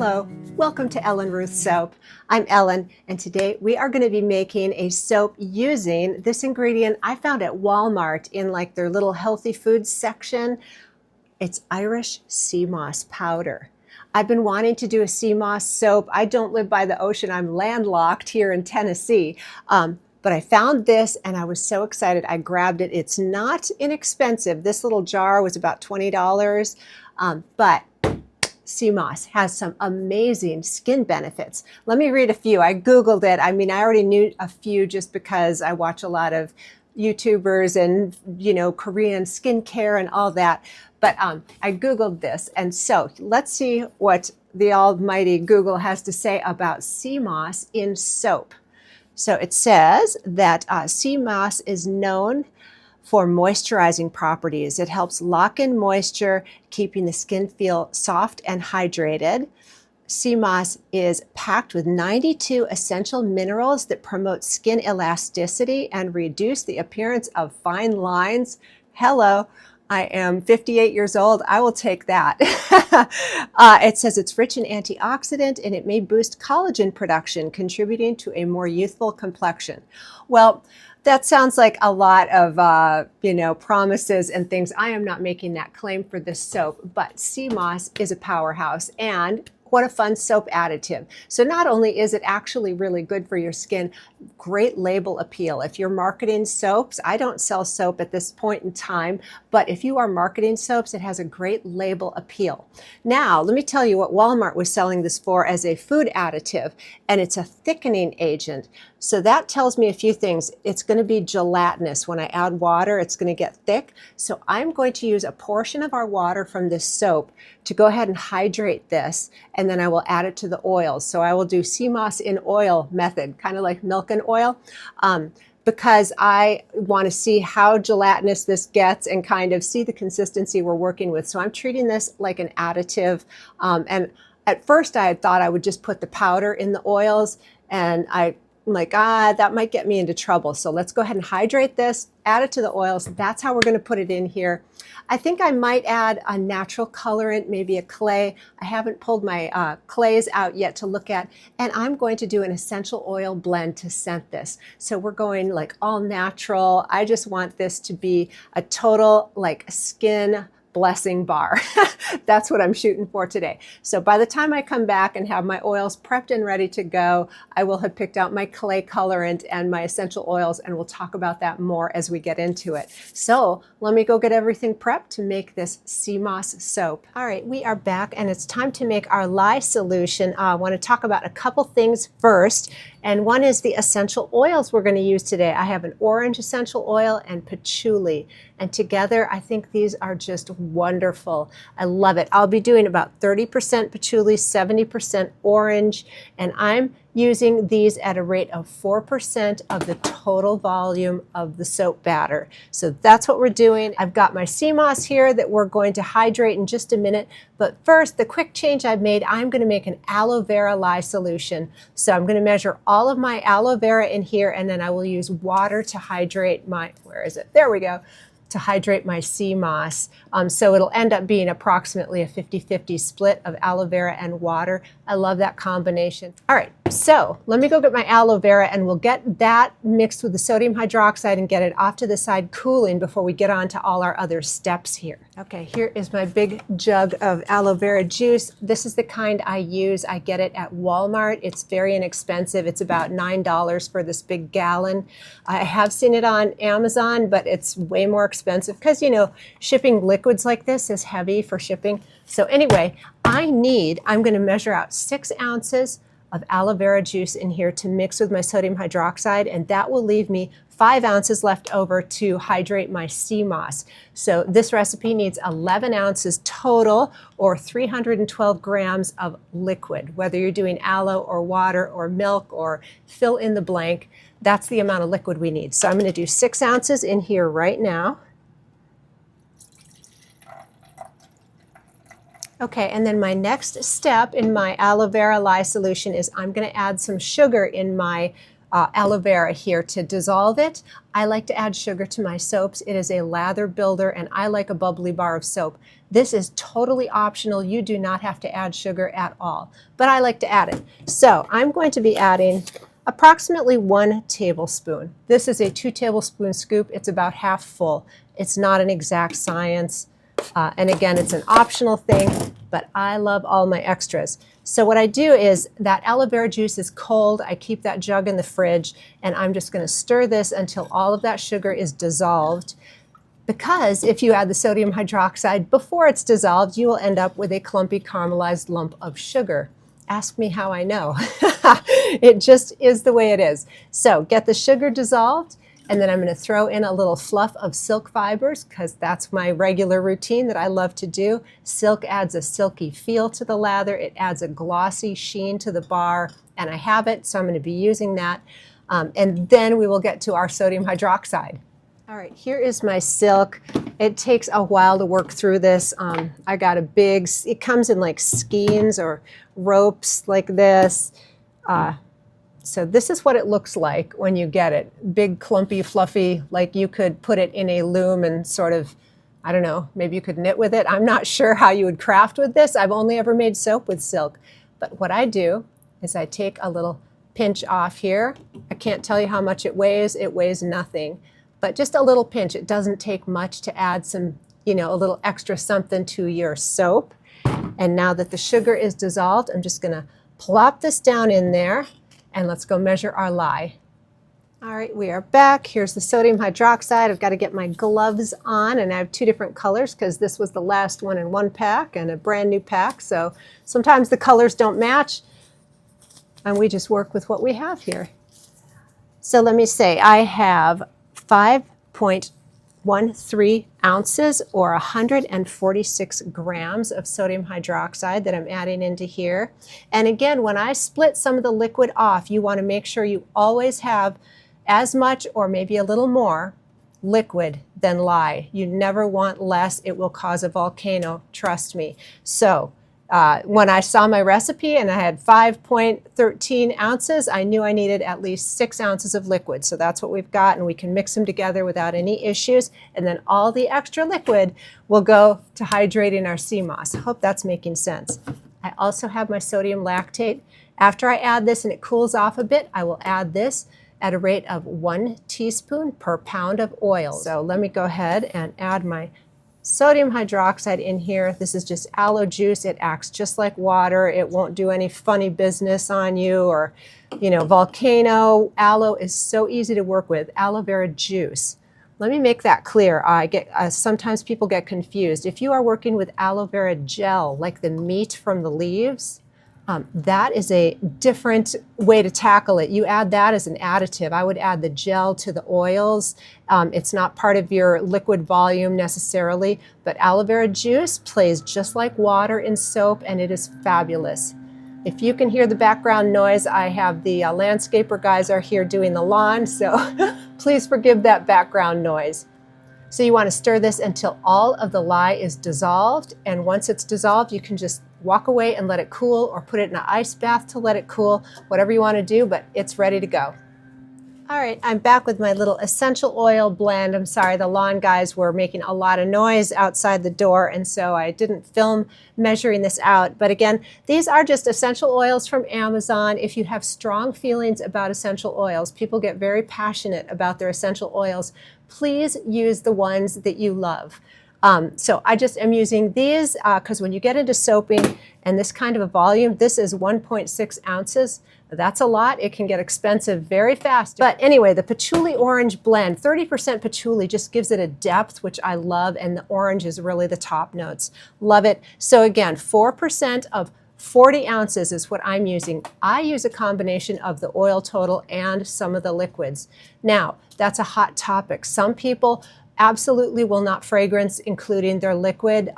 Hello, welcome to Ellen Ruth Soap. I'm Ellen, and today we are going to be making a soap using this ingredient I found at Walmart in like their little healthy foods section. It's Irish sea moss powder. I've been wanting to do a sea moss soap. I don't live by the ocean. I'm landlocked here in Tennessee. But I found this and I was so excited. I grabbed it. It's not inexpensive. This little jar was about $20, but sea moss has some amazing skin benefits. Let me read a few. I Googled it. I mean, I already knew a few just because I watch a lot of YouTubers and, Korean skincare and all that. But I Googled this. And so let's see what the almighty Google has to say about sea moss in soap. So it says that sea moss is known for moisturizing properties. It helps lock in moisture, keeping the skin feel soft and hydrated. Sea moss is packed with 92 essential minerals that promote skin elasticity and reduce the appearance of fine lines. Hello, I am 58 years old. I will take that. It says it's rich in antioxidant and it may boost collagen production, contributing to a more youthful complexion. Well, that sounds like a lot of, promises and things. I am not making that claim for this soap, but sea moss is a powerhouse, and what a fun soap additive. So not only is it actually really good for your skin, great label appeal. If you're marketing soaps, I don't sell soap at this point in time, but if you are marketing soaps, it has a great label appeal. Now, let me tell you what Walmart was selling this for as a food additive, and it's a thickening agent. So that tells me a few things. It's going to be gelatinous. When I add water, it's going to get thick. So I'm going to use a portion of our water from this soap to go ahead and hydrate this, and then I will add it to the oils. So I will do sea moss in oil method, kind of like milk and oil, because I want to see how gelatinous this gets and kind of see the consistency we're working with. So I'm treating this like an additive. And at first I had thought I would just put the powder in the oils, and I'm like, that might get me into trouble. So let's go ahead and hydrate this, add it to the oils. That's how we're going to put it in here. I think I might add a natural colorant, maybe a clay. I haven't pulled my clays out yet to look at. And I'm going to do an essential oil blend to scent this. So we're going like all natural. I just want this to be a total like skin blessing bar. That's what I'm shooting for today. So by the time I come back and have my oils prepped and ready to go, I will have picked out my clay colorant and my essential oils, and we'll talk about that more as we get into it. So let me go get everything prepped to make this sea moss soap. All right, we are back and it's time to make our lye solution. I want to talk about a couple things first. And one is the essential oils we're going to use today. I have an orange essential oil and patchouli. And together, I think these are just wonderful. I love it. I'll be doing about 30% patchouli, 70% orange. And I'm using these at a rate of 4% of the total volume of the soap batter. So that's what we're doing. I've got my sea moss here that we're going to hydrate in just a minute. But first, the quick change I've made, I'm going to make an aloe vera lye solution. So I'm going to measure all of my aloe vera in here, and then I will use water to hydrate my, where is it? There we go. To hydrate my sea moss. So it'll end up being approximately a 50-50 split of aloe vera and water. I love that combination. All right, so let me go get my aloe vera and we'll get that mixed with the sodium hydroxide and get it off to the side cooling before we get on to all our other steps here. Okay, here is my big jug of aloe vera juice. This is the kind I use. I get it at Walmart. It's very inexpensive. It's about $9 for this big gallon. I have seen it on Amazon, but it's way more expensive because, shipping liquids like this is heavy for shipping. So anyway, I'm going to measure out 6 ounces of aloe vera juice in here to mix with my sodium hydroxide, and that will leave me 5 ounces left over to hydrate my sea moss. So this recipe needs 11 ounces total, or 312 grams of liquid. Whether you're doing aloe or water or milk or fill in the blank, that's the amount of liquid we need. So I'm going to do 6 ounces in here right now. Okay, and then my next step in my aloe vera lye solution is I'm going to add some sugar in my aloe vera here to dissolve it. I like to add sugar to my soaps. It is a lather builder, and I like a bubbly bar of soap. This is totally optional. You do not have to add sugar at all, but I like to add it. So I'm going to be adding approximately 1 tablespoon. This is a 2 tablespoon scoop. It's about half full. It's not an exact science. And again, it's an optional thing, but I love all my extras. So what I do is that aloe vera juice is cold. I keep that jug in the fridge, and I'm just going to stir this until all of that sugar is dissolved. Because if you add the sodium hydroxide before it's dissolved, you will end up with a clumpy caramelized lump of sugar. Ask me how I know. It just is the way it is. So get the sugar dissolved, and then I'm going to throw in a little fluff of silk fibers because that's my regular routine that I love to do. Silk adds a silky feel to the lather. It adds a glossy sheen to the bar, and I have it, so I'm going to be using that. And then we will get to our sodium hydroxide. All right, here is my silk. It takes a while to work through this. I got a big, it comes in like skeins or ropes like this. So this is what it looks like when you get it. Big, clumpy, fluffy, like you could put it in a loom and sort of, I don't know, maybe you could knit with it. I'm not sure how you would craft with this. I've only ever made soap with silk. But what I do is I take a little pinch off here. I can't tell you how much it weighs. It weighs nothing. But just a little pinch. It doesn't take much to add some, a little extra something to your soap. And now that the sugar is dissolved, I'm just going to plop this down in there. And let's go measure our lye. All right, we are back. Here's the sodium hydroxide. I've got to get my gloves on, and I have 2 different colors because this was the last one in 1 pack and a brand new pack. So sometimes the colors don't match, and we just work with what we have here. So let me say I have 5.13 ounces or 146 grams of sodium hydroxide that I'm adding into here. And again, when I split some of the liquid off, you want to make sure you always have as much or maybe a little more liquid than lye. You never want less. It will cause a volcano, trust me. So when I saw my recipe and I had 5.13 ounces, I knew I needed at least 6 ounces of liquid. So that's what we've got, and we can mix them together without any issues. And then all the extra liquid will go to hydrating our sea moss. I hope that's making sense. I also have my sodium lactate. After I add this and it cools off a bit, I will add this at a rate of 1 teaspoon per pound of oil. So let me go ahead and add my sodium hydroxide in here. This is just aloe juice. It acts just like water. It won't do any funny business on you or, volcano. Aloe is so easy to work with. Aloe vera juice. Let me make that clear. Sometimes people get confused. If you are working with aloe vera gel, like the meat from the leaves, that is a different way to tackle it. You add that as an additive. I would add the gel to the oils. It's not part of your liquid volume necessarily, but aloe vera juice plays just like water in soap, and it is fabulous. If you can hear the background noise, I have the landscaper guys are here doing the lawn, so please forgive that background noise. So you want to stir this until all of the lye is dissolved, and once it's dissolved, you can just walk away and let it cool, or put it in an ice bath to let it cool, whatever you want to do, but it's ready to go. All right, I'm back with my little essential oil blend. I'm sorry, the lawn guys were making a lot of noise outside the door, and so I didn't film measuring this out. But again, these are just essential oils from Amazon. If you have strong feelings about essential oils, people get very passionate about their essential oils, please use the ones that you love. So I just am using these because when you get into soaping and this kind of a volume, this is 1.6 ounces. That's a lot. It can get expensive very fast. But anyway, the patchouli orange blend, 30% patchouli just gives it a depth, which I love, and the orange is really the top notes. Love it. So again, 4% of 40 ounces is what I'm using. I use a combination of the oil total and some of the liquids. Now, that's a hot topic. Some people absolutely will not fragrance, including their liquid,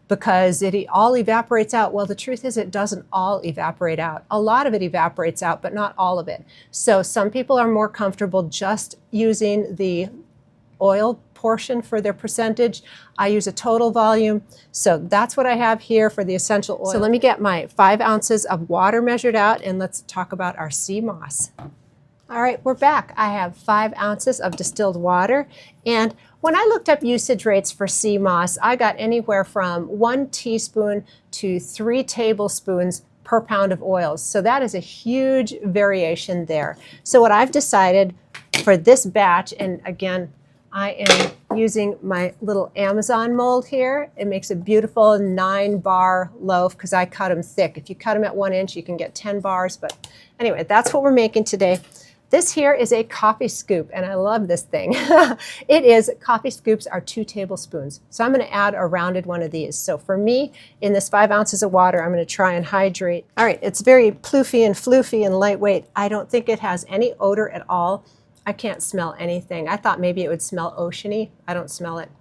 because it all evaporates out. Well, the truth is it doesn't all evaporate out. A lot of it evaporates out, but not all of it. So some people are more comfortable just using the oil portion for their percentage. I use a total volume. So that's what I have here for the essential oil. So let me get my 5 ounces of water measured out, and let's talk about our sea moss. All right, we're back. I have 5 ounces of distilled water, and when I looked up usage rates for sea moss, I got anywhere from 1 teaspoon to 3 tablespoons per pound of oils. So that is a huge variation there. So what I've decided for this batch, and again, I am using my little Amazon mold here. It makes a beautiful 9-bar loaf because I cut them thick. If you cut them at 1 inch, you can get 10 bars. But anyway, that's what we're making today. This here is a coffee scoop, and I love this thing. Coffee scoops are 2 tablespoons. So I'm going to add a rounded one of these. So for me, in this 5 ounces of water, I'm going to try and hydrate. All right, it's very ploofy and floofy and lightweight. I don't think it has any odor at all. I can't smell anything. I thought maybe it would smell oceany. I don't smell it.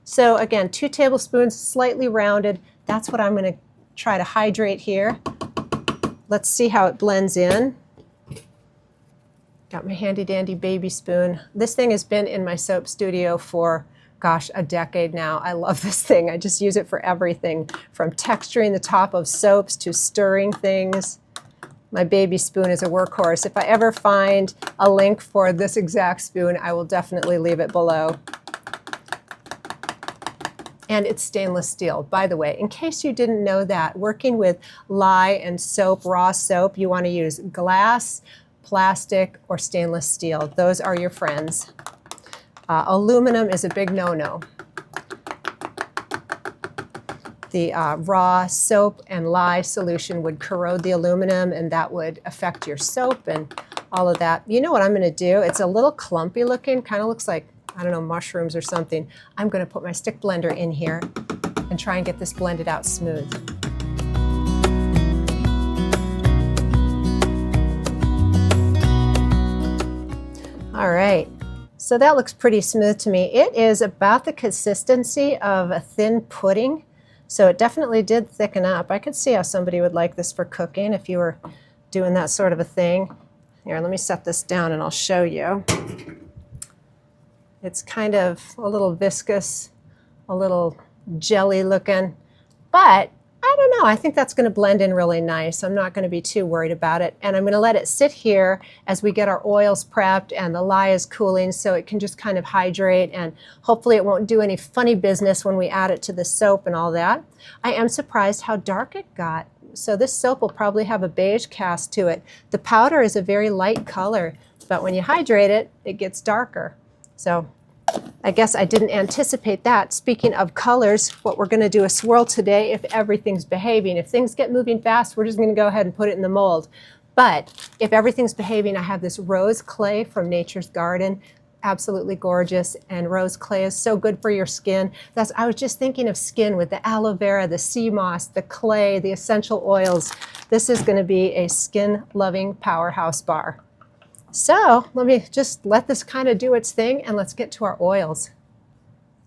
So again, 2 tablespoons, slightly rounded. That's what I'm going to try to hydrate here. Let's see how it blends in. Got my handy dandy baby spoon. This thing has been in my soap studio for, gosh, a decade now. I love this thing. I just use it for everything, from texturing the top of soaps to stirring things. My baby spoon is a workhorse. If I ever find a link for this exact spoon, I will definitely leave it below. And it's stainless steel. By the way, in case you didn't know that, working with lye and soap, raw soap, you want to use glass, plastic, or stainless steel. Those are your friends. Aluminum is a big no-no. The raw soap and lye solution would corrode the aluminum, and that would affect your soap and all of that. You know what I'm going to do? It's a little clumpy looking, kind of looks like, I don't know, mushrooms or something. I'm going to put my stick blender in here and try and get this blended out smooth. All right, so that looks pretty smooth to me. It is about the consistency of a thin pudding, so it definitely did thicken up. I could see how somebody would like this for cooking if you were doing that sort of a thing. Here, let me set this down and I'll show you. It's kind of a little viscous, a little jelly looking, but I don't know, I think that's going to blend in really nice. I'm not going to be too worried about it. And I'm going to let it sit here as we get our oils prepped and the lye is cooling, so it can just kind of hydrate, and hopefully it won't do any funny business when we add it to the soap and all that. I am surprised how dark it got. So this soap will probably have a beige cast to it. The powder is a very light color, but when you hydrate it, it gets darker. So I guess I didn't anticipate that. Speaking of colors, what we're going to do a swirl today if everything's behaving. If things get moving fast, we're just going to go ahead and put it in the mold. But if everything's behaving, I have this rose clay from Nature's Garden. Absolutely gorgeous, and rose clay is so good for your skin. I was just thinking of skin with the aloe vera, the sea moss, the clay, the essential oils. This is going to be a skin-loving powerhouse bar. So let me just let this kind of do its thing, and let's get to our oils.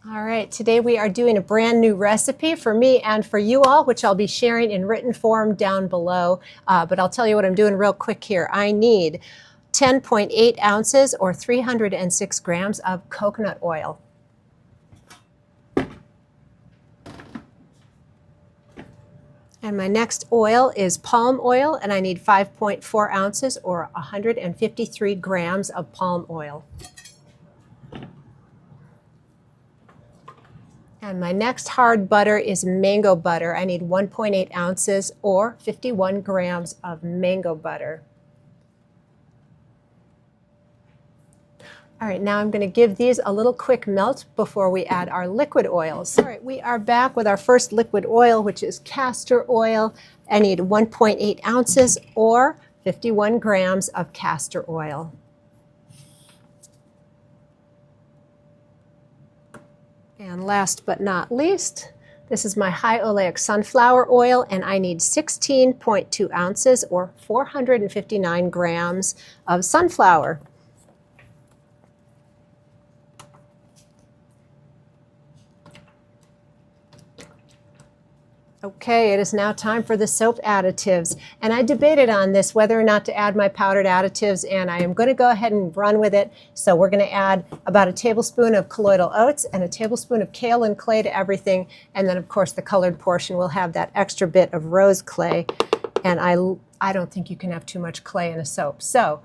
All right, today we are doing a brand new recipe for me and for you all, which I'll be sharing in written form down below. But I'll tell you what I'm doing real quick here. I need 10.8 ounces or 306 grams of coconut oil. And my next oil is palm oil, and I need 5.4 ounces or 153 grams of palm oil. And my next hard butter is mango butter. I need 1.8 ounces or 51 grams of mango butter. All right, now I'm going to give these a little quick melt before we add our liquid oils. All right, we are back with our first liquid oil, which is castor oil. I need 1.8 ounces or 51 grams of castor oil. And last but not least, this is my high oleic sunflower oil, and I need 16.2 ounces or 459 grams of sunflower. Okay, it is now time for the soap additives. And I debated on this, whether or not to add my powdered additives, and I am going to go ahead and run with it. So we're going to add about a tablespoon of colloidal oats and a tablespoon of kale and clay to everything. And then, of course, the colored portion will have that extra bit of rose clay. And I don't think you can have too much clay in a soap. So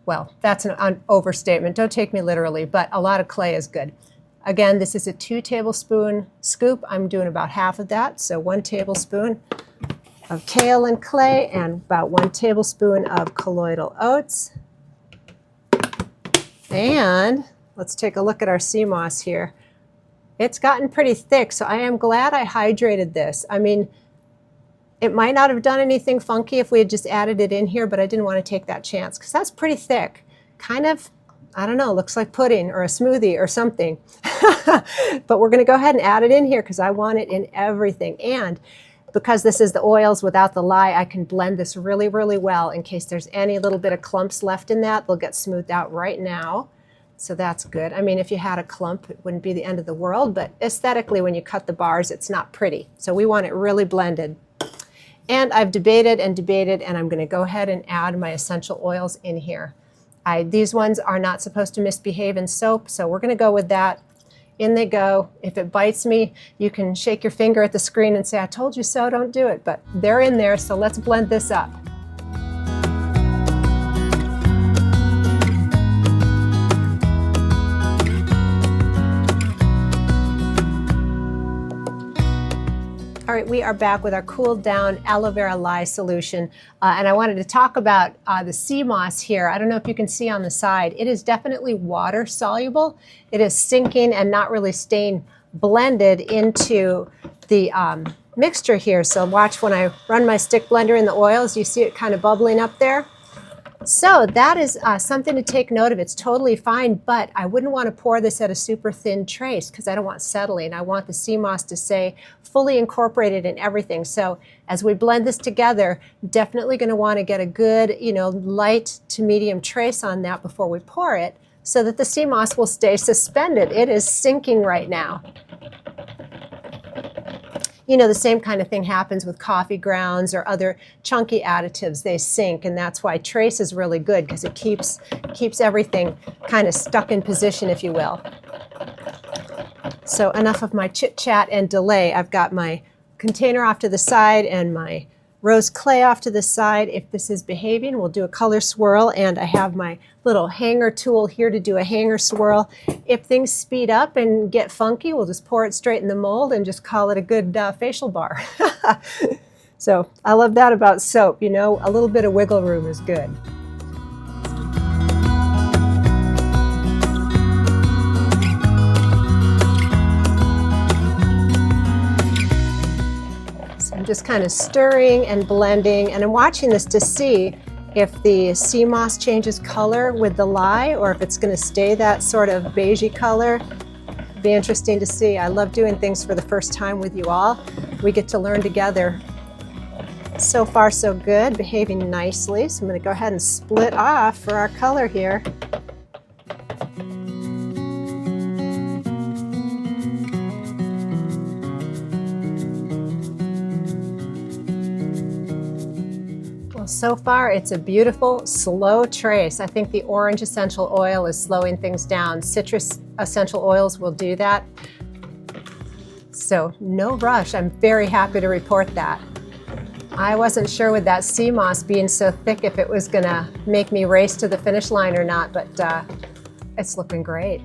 well, that's an overstatement. Don't take me literally, but a lot of clay is good. Again, this is a 2 tablespoon scoop. I'm doing about half of that, so 1 tablespoon of kaolin clay and about 1 tablespoon of colloidal oats. And let's take a look at our sea moss here. It's gotten pretty thick, so I am glad I hydrated this. I mean, it might not have done anything funky if we had just added it in here, but I didn't want to take that chance because that's pretty thick. Kind of, I don't know, looks like pudding or a smoothie or something. But we're going to go ahead and add it in here because I want it in everything. And because this is the oils without the lye, I can blend this really, really well in case there's any little bit of clumps left in that. They'll get smoothed out right now. So that's good. I mean, if you had a clump, it wouldn't be the end of the world, but aesthetically, when you cut the bars, it's not pretty. So we want it really blended. And I've debated, and I'm going to go ahead and add my essential oils in here. These ones are not supposed to misbehave in soap, so we're going to go with that. In they go. If it bites me, you can shake your finger at the screen and say, I told you so, don't do it. But they're in there, so let's blend this up. All right, we are back with our cooled down aloe vera lye solution. And I wanted to talk about the sea moss here. I don't know if you can see on the side. It is definitely water soluble. It is sinking and not really staying blended into the mixture here. So watch when I run my stick blender in the oils, you see it kind of bubbling up there. So that is something to take note of. It's totally fine, but I wouldn't want to pour this at a super thin trace because I don't want settling. I want the sea moss to stay fully incorporated in everything. So as we blend this together, definitely going to want to get a good, light to medium trace on that before we pour it so that the sea moss will stay suspended. It is sinking right now. The same kind of thing happens with coffee grounds or other chunky additives. They sink, and that's why trace is really good because it keeps everything kind of stuck in position, if you will. So enough of my chit-chat and delay. I've got my container off to the side and my rose clay off to the side. If this is behaving, we'll do a color swirl, and I have my little hanger tool here to do a hanger swirl. If things speed up and get funky, we'll just pour it straight in the mold and just call it a good facial bar. So I love that about soap, a little bit of wiggle room is good. So I'm just kind of stirring and blending, and I'm watching this to see if the sea moss changes color with the lye or if it's going to stay that sort of beigey color. It'd be interesting to see. I love doing things for the first time with you all. We get to learn together. So far so good, behaving nicely. So I'm going to go ahead and split off for our color here. So far, it's a beautiful, slow trace. I think the orange essential oil is slowing things down. Citrus essential oils will do that. So no rush. I'm very happy to report that. I wasn't sure with that sea moss being so thick if it was going to make me race to the finish line or not, but it's looking great.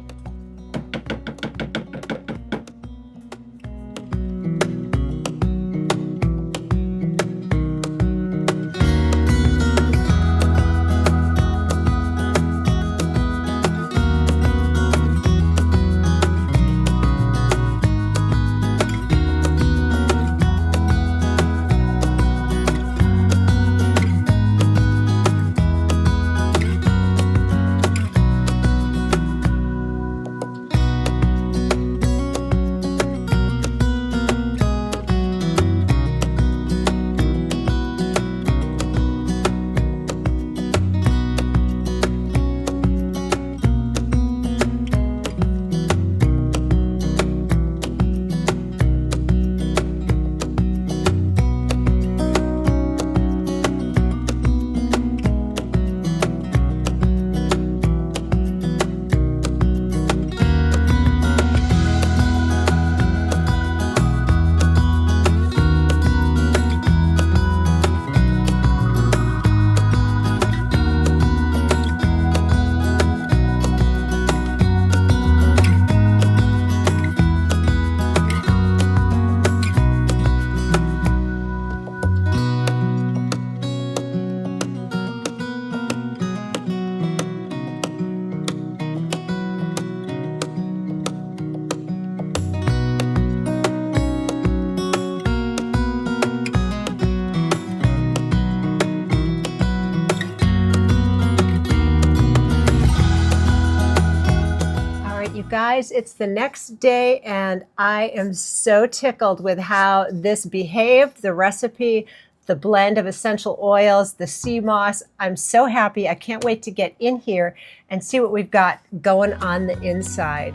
guys, it's the next day and I am so tickled with how this behaved, the recipe, the blend of essential oils, the sea moss. I'm so happy. I can't wait to get in here and see what we've got going on the inside.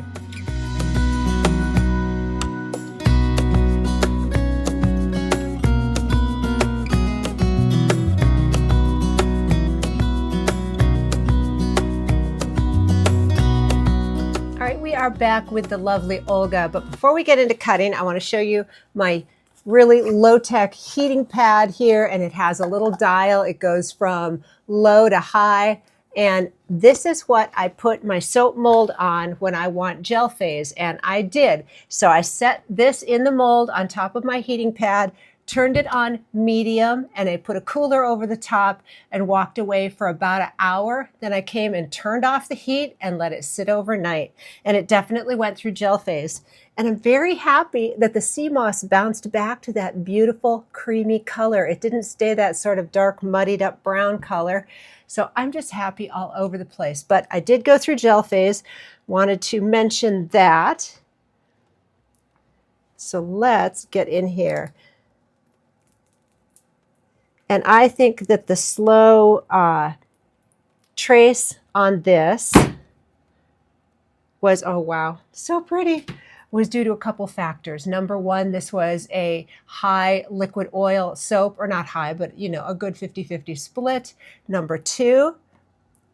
We are back with the lovely Olga, but before we get into cutting, I want to show you my really low-tech heating pad here, and it has a little dial. It goes from low to high, and this is what I put my soap mold on when I want gel phase, and I did. So I set this in the mold on top of my heating pad, turned it on medium, and I put a cooler over the top and walked away for about an hour. Then I came and turned off the heat and let it sit overnight. And it definitely went through gel phase. And I'm very happy that the sea moss bounced back to that beautiful creamy color. It didn't stay that sort of dark, muddied up brown color. So I'm just happy all over the place. But I did go through gel phase. Wanted to mention that. So let's get in here. And I think that the slow trace on this was, oh wow, so pretty, was due to a couple factors. Number one, this was a high liquid oil soap, or not high, but you know, a good 50-50 split. Number two,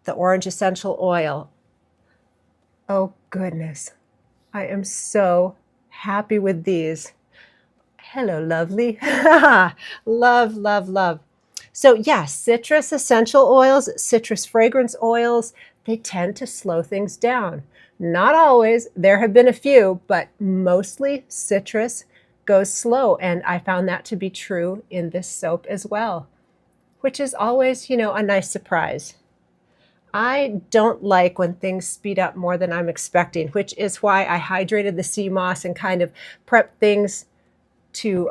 the orange essential oil. Oh goodness, I am so happy with these. Hello, lovely. Love, love, love. So yes, citrus essential oils, citrus fragrance oils, they tend to slow things down. Not always. There have been a few, but mostly citrus goes slow. And I found that to be true in this soap as well, which is always, you know, a nice surprise. I don't like when things speed up more than I'm expecting, which is why I hydrated the sea moss and kind of prepped things to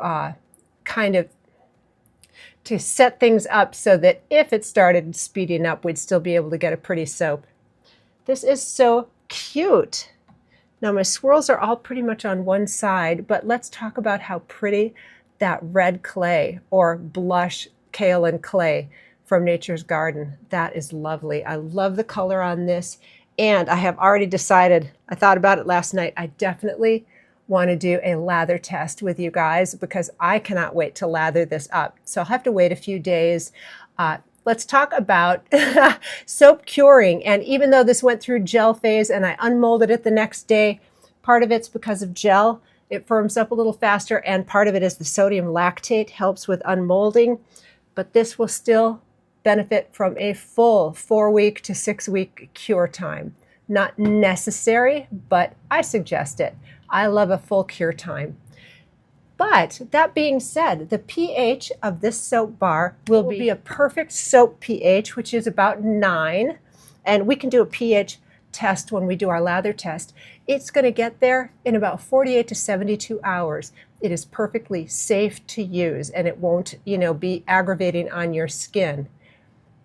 to set things up so that if it started speeding up, we'd still be able to get a pretty soap. This is so cute. Now my swirls are all pretty much on one side, but let's talk about how pretty that red clay or blush kaolin clay from Nature's Garden. That is lovely. I love the color on this, and I have already decided, I thought about it last night, I definitely want to do a lather test with you guys because I cannot wait to lather this up. So I'll have to wait a few days. Let's talk about soap curing. And even though this went through gel phase and I unmolded it the next day, part of it's because of gel. It firms up a little faster, and part of it is the sodium lactate helps with unmolding. But this will still benefit from a full 4-week to 6-week cure time. Not necessary, but I suggest it. I love a full cure time. But that being said, the pH of this soap bar will be a perfect soap pH, which is about 9. And we can do a pH test when we do our lather test. It's going to get there in about 48 to 72 hours. It is perfectly safe to use, and it won't, you know, be aggravating on your skin.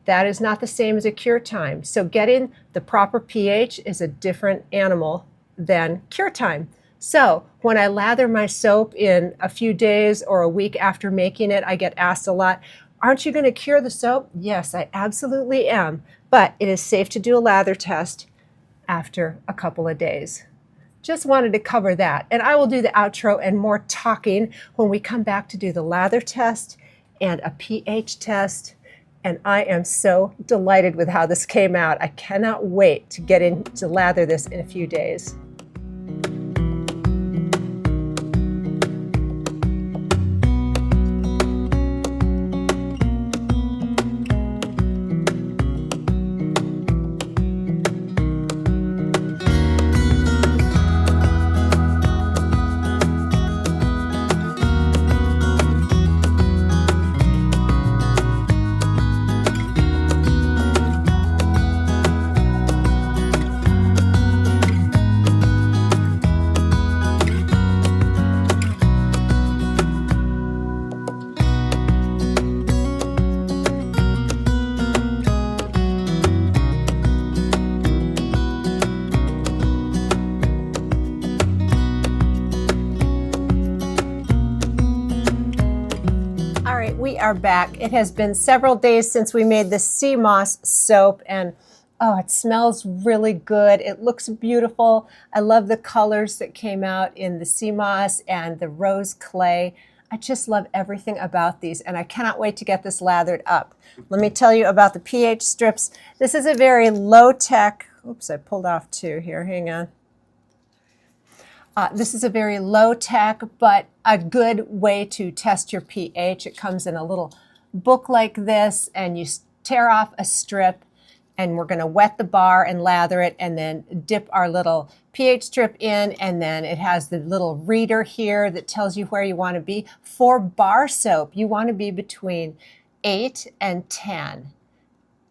That is not the same as a cure time. So getting the proper pH is a different animal than cure time. So when I lather my soap in a few days or a week after making it, I get asked a lot, aren't you going to cure the soap? Yes, I absolutely am. But it is safe to do a lather test after a couple of days. Just wanted to cover that. And I will do the outro and more talking when we come back to do the lather test and a pH test. And I am so delighted with how this came out. I cannot wait to get in to lather this in a few days. right, we are back. It has been several days since we made the sea moss soap, and oh, it smells really good. It looks beautiful. I love the colors that came out in the sea moss and the rose clay. I just love everything about these, and I cannot wait to get this lathered up. Let me tell you about the pH strips. This is a very low-tech, oops, I pulled off two here, hang on. This is a very low-tech, but a good way to test your pH. It comes in a little book like this, and you tear off a strip, and we're going to wet the bar and lather it, and then dip our little pH strip in, and then it has the little reader here that tells you where you want to be. For bar soap, you want to be between 8 and 10,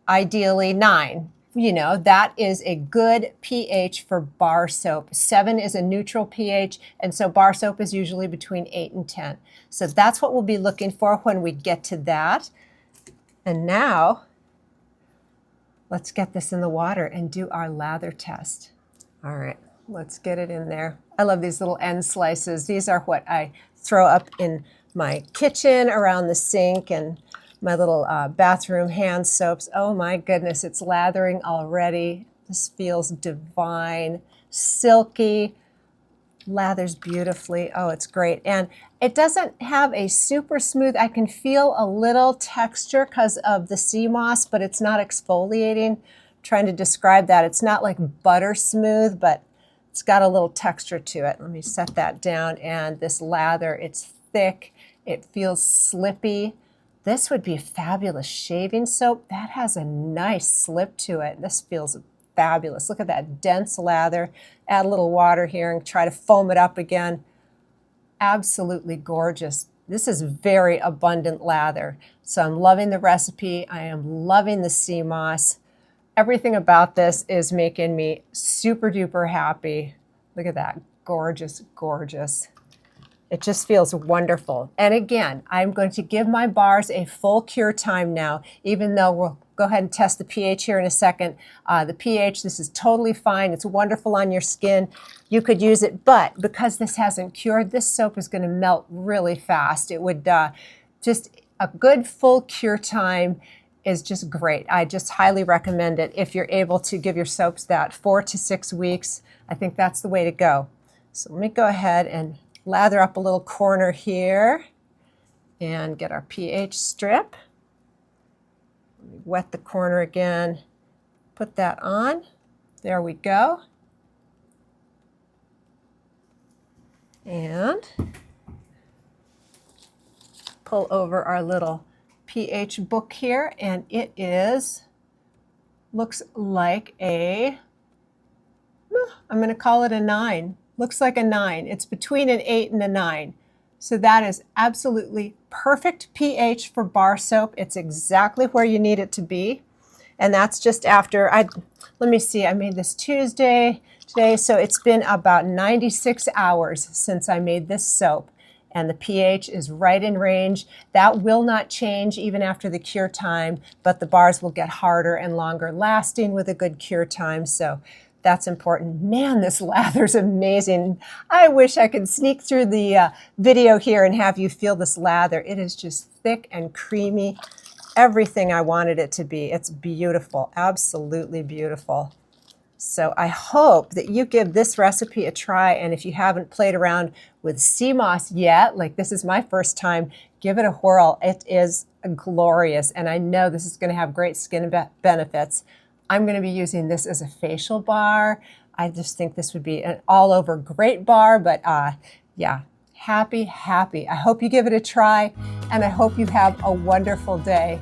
ideally 9. You know, that is a good pH for bar soap. 7 is a neutral pH, and so bar soap is usually between 8 and 10. So that's what we'll be looking for when we get to that. And now, let's get this in the water and do our lather test. All right, let's get it in there. I love these little end slices. These are what I throw up in my kitchen around the sink and my little bathroom hand soaps. Oh my goodness, it's lathering already. This feels divine, silky, lathers beautifully. Oh, it's great. And it doesn't have a super smooth, I can feel a little texture because of the sea moss, but it's not exfoliating. I'm trying to describe that. It's not like butter smooth, but it's got a little texture to it. Let me set that down. And this lather, it's thick. It feels slippy. This would be a fabulous shaving soap. That has a nice slip to it. This feels fabulous. Look at that dense lather. Add a little water here and try to foam it up again. Absolutely gorgeous. This is very abundant lather. So I'm loving the recipe. I am loving the sea moss. Everything about this is making me super duper happy. Look at that. Gorgeous, gorgeous. It just feels wonderful. And again, I'm going to give my bars a full cure time now, even though we'll go ahead and test the pH here in a second. The pH, this is totally fine. It's wonderful on your skin. You could use it, but because this hasn't cured, this soap is going to melt really fast. It would just a good full cure time is just great. I just highly recommend it if you're able to give your soaps that 4 to 6 weeks. I think that's the way to go. So let me go ahead and lather up a little corner here and get our pH strip. Wet the corner again, put that on. There we go. And pull over our little pH book here, and it looks like I'm going to call it a 9. Looks like a 9. It's between an 8 and a 9. So that is absolutely perfect pH for bar soap. It's exactly where you need it to be. And that's just after, let me see, I made this Tuesday today, so it's been about 96 hours since I made this soap. And the pH is right in range. That will not change even after the cure time, but the bars will get harder and longer lasting with a good cure time. So that's important. Man, this lather's amazing. I wish I could sneak through the video here and have you feel this lather. It is just thick and creamy. Everything I wanted it to be. It's beautiful, absolutely beautiful. So I hope that you give this recipe a try, and if you haven't played around with sea moss yet, like this is my first time, give it a whirl. It is glorious, and I know this is going to have great skin benefits. I'm going to be using this as a facial bar. I just think this would be an all-over great bar, but yeah, happy. I hope you give it a try, and I hope you have a wonderful day.